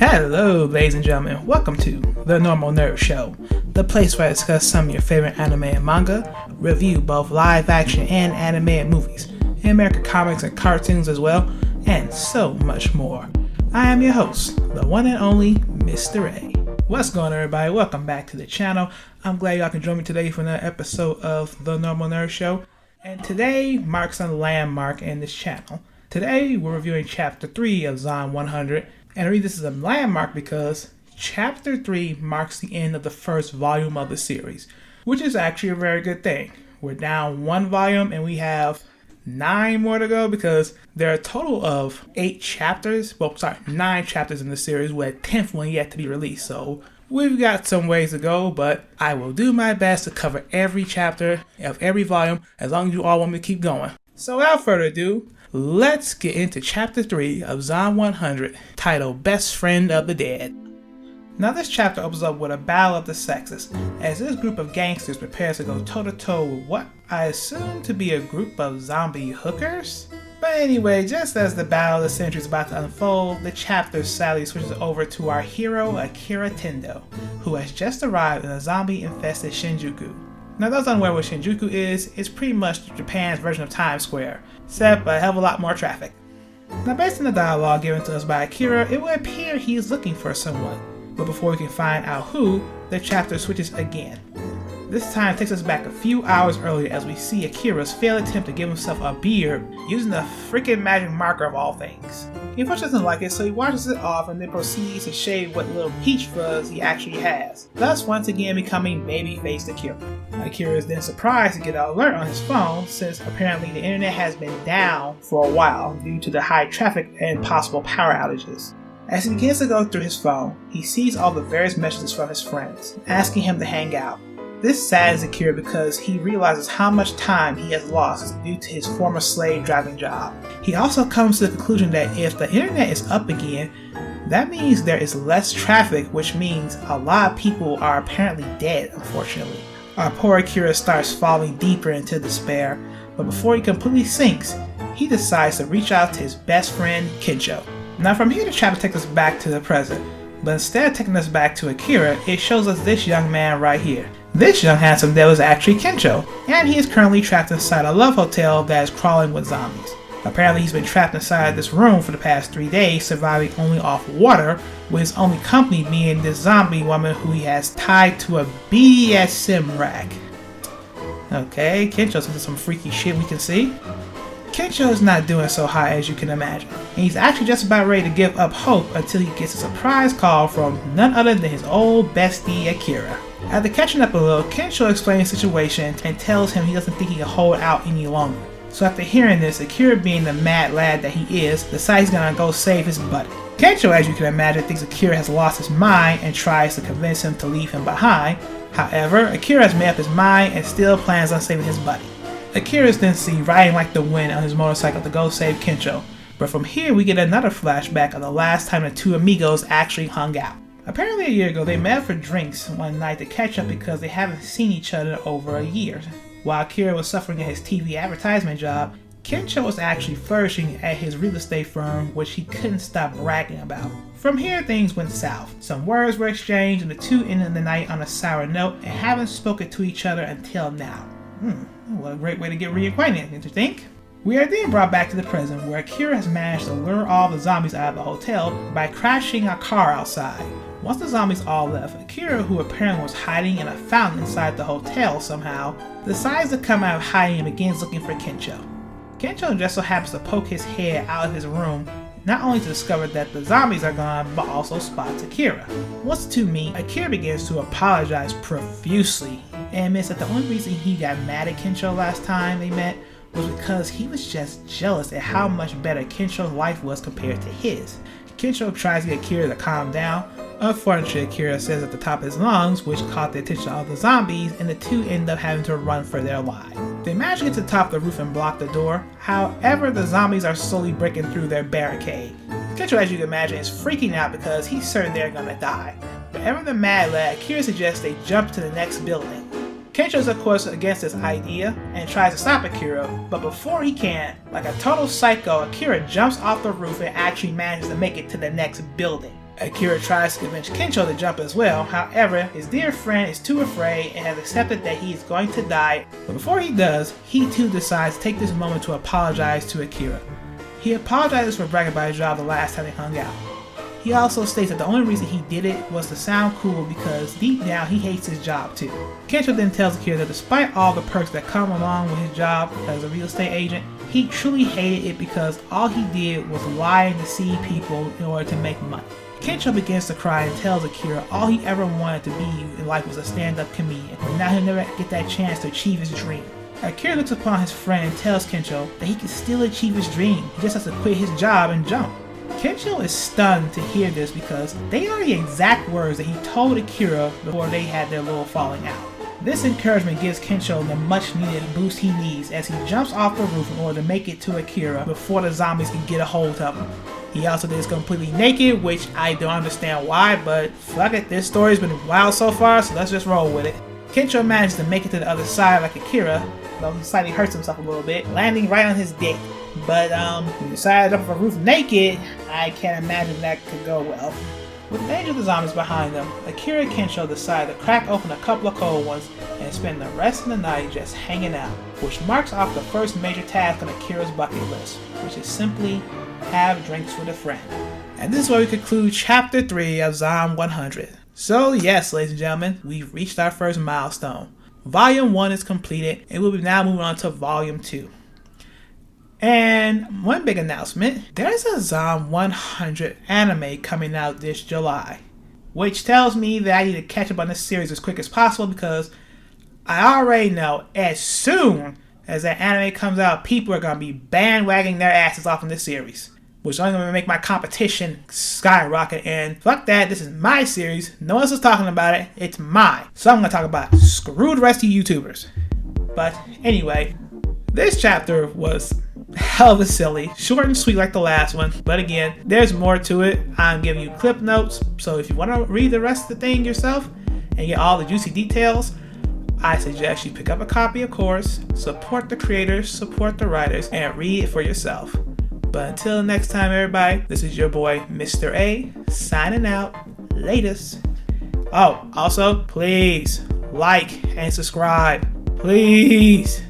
Hello, ladies and gentlemen. Welcome to The Normal Nerd Show, the place where I discuss some of your favorite anime and manga, review both live action and animated movies, American comics and cartoons as well, and so much more. I am your host, the one and only Mr. A. What's going on, everybody? Welcome back to the channel. I'm glad y'all can join me today for another episode of The Normal Nerd Show. And today marks a landmark in this channel. Today we're reviewing Chapter 3 of Zon 100. And I read this as a landmark because Chapter 3 marks the end of the first volume of the series, which is actually a very good thing. We're down one volume and we have 9 more to go because there are a total of 9 chapters in the series with a 10th one yet to be released. So we've got some ways to go, but I will do my best to cover every chapter of every volume as long as you all want me to keep going. So without further ado, let's get into Chapter 3 of Zon 100, titled Bestfriend of the Dead. Now this chapter opens up with a battle of the sexes, as this group of gangsters prepares to go toe-to-toe with what I assume to be a group of zombie hookers? But anyway, just as the battle of the century is about to unfold, the chapter sadly switches over to our hero Akira Tendo, who has just arrived in a zombie-infested Shinjuku. Now those unaware what Shinjuku is, it's pretty much Japan's version of Times Square, except a hell of a lot more traffic. Now based on the dialogue given to us by Akira, it would appear he is looking for someone, but before we can find out who, the chapter switches again. This time takes us back a few hours earlier as we see Akira's failed attempt to give himself a beard using the freaking magic marker of all things. He unfortunately doesn't like it, so he washes it off and then proceeds to shave what little peach fuzz he actually has, thus once again becoming baby-faced Akira. Akira is then surprised to get an alert on his phone since apparently the internet has been down for a while due to the high traffic and possible power outages. As he begins to go through his phone, he sees all the various messages from his friends, asking him to hang out. This saddens Akira because he realizes how much time he has lost due to his former slave driving job. He also comes to the conclusion that if the internet is up again, that means there is less traffic, which means a lot of people are apparently dead, unfortunately. Our poor Akira starts falling deeper into despair, but before he completely sinks, he decides to reach out to his best friend, Kencho. Now from here the chapter takes us back to the present, but instead of taking us back to Akira, it shows us this young man right here. This young handsome devil is actually Kencho, and he is currently trapped inside a love hotel that is crawling with zombies. Apparently he's been trapped inside this room for the past 3 days, surviving only off water, with his only company being this zombie woman who he has tied to a BDSM rack. Okay, Kencho's into some freaky shit we can see. Kencho is not doing so hot as you can imagine, and he's actually just about ready to give up hope until he gets a surprise call from none other than his old bestie Akira. After catching up a little, Kencho explains the situation and tells him he doesn't think he can hold out any longer. So after hearing this, Akira, being the mad lad that he is, decides he's gonna go save his buddy. Kencho, as you can imagine, thinks Akira has lost his mind and tries to convince him to leave him behind. However, Akira has made up his mind and still plans on saving his buddy. Akira is then seen riding like the wind on his motorcycle to go save Kencho, but from here we get another flashback of the last time the two amigos actually hung out. Apparently a year ago they met for drinks one night to catch up because they haven't seen each other over a year. While Akira was suffering at his TV advertisement job, Kencho was actually flourishing at his real estate firm, which he couldn't stop bragging about. From here things went south. Some words were exchanged and the two ended the night on a sour note and haven't spoken to each other until now. What a great way to get reacquainted, don't you think? We are then brought back to the present where Akira has managed to lure all the zombies out of the hotel by crashing a car outside. Once the zombies all left, Akira, who apparently was hiding in a fountain inside the hotel somehow, decides to come out of hiding and begins looking for Kencho. Kencho just so happens to poke his head out of his room, not only to discover that the zombies are gone, but also spots Akira. Once the two meet, Akira begins to apologize profusely and admits that the only reason he got mad at Kencho last time they met was because he was just jealous at how much better Kencho's life was compared to his. Kencho tries to get Akira to calm down. Unfortunately, Akira says at the top of his lungs, which caught the attention of the zombies, and the two end up having to run for their lives. They manage to get to the top of the roof and block the door. However, the zombies are slowly breaking through their barricade. Kencho, as you can imagine, is freaking out because he's certain they're gonna die. But ever the mad lad, Akira suggests they jump to the next building. Kencho is of course against this idea and tries to stop Akira, but before he can, like a total psycho, Akira jumps off the roof and actually manages to make it to the next building. Akira tries to convince Kencho to jump as well. However, his dear friend is too afraid and has accepted that he is going to die. But before he does, he too decides to take this moment to apologize to Akira. He apologizes for bragging about his job the last time they hung out. He also states that the only reason he did it was to sound cool because deep down he hates his job too. Kencho then tells Akira that despite all the perks that come along with his job as a real estate agent, he truly hated it because all he did was lie and deceive people in order to make money. Kencho begins to cry and tells Akira all he ever wanted to be in life was a stand-up comedian, but now he'll never get that chance to achieve his dream. Akira looks upon his friend and tells Kencho that he can still achieve his dream, he just has to quit his job and jump. Kencho is stunned to hear this because they are the exact words that he told Akira before they had their little falling out. This encouragement gives Kencho the much needed boost he needs as he jumps off the roof in order to make it to Akira before the zombies can get a hold of him. He also did this completely naked, which I don't understand why, but fuck it, this story's been wild so far, so let's just roll with it. Kencho manages to make it to the other side like Akira, though he slightly hurts himself a little bit, landing right on his dick. But he decided to jump off a roof naked. I can't imagine that could go well. With the danger of the zombies behind them, Akira and Kencho decide to crack open a couple of cold ones and spend the rest of the night just hanging out, which marks off the first major task on Akira's bucket list, which is simply have drinks with a friend. And this is where we conclude Chapter 3 of Zom 100. So yes, ladies and gentlemen, we've reached our first milestone. Volume 1 is completed, and we'll be now moving on to Volume 2. And one big announcement, there's a Zom 100 anime coming out this July, which tells me that I need to catch up on this series as quick as possible because I already know as soon as that anime comes out, people are going to be bandwagoning their asses off in this series, which is only going to make my competition skyrocket. And fuck that, this is my series. No one else is talking about it. It's mine. So I'm going to talk about it. Screw the rest of you YouTubers. But anyway, this chapter was hell of a silly, short and sweet like the last one, but again, there's more to it. I'm giving you clip notes, so if you want to read the rest of the thing yourself and get all the juicy details, I suggest you pick up a copy, of course, support the creators, support the writers, and read it for yourself. But until next time, everybody, this is your boy Mr. A signing out. Latest. Oh, also, please like and subscribe, please.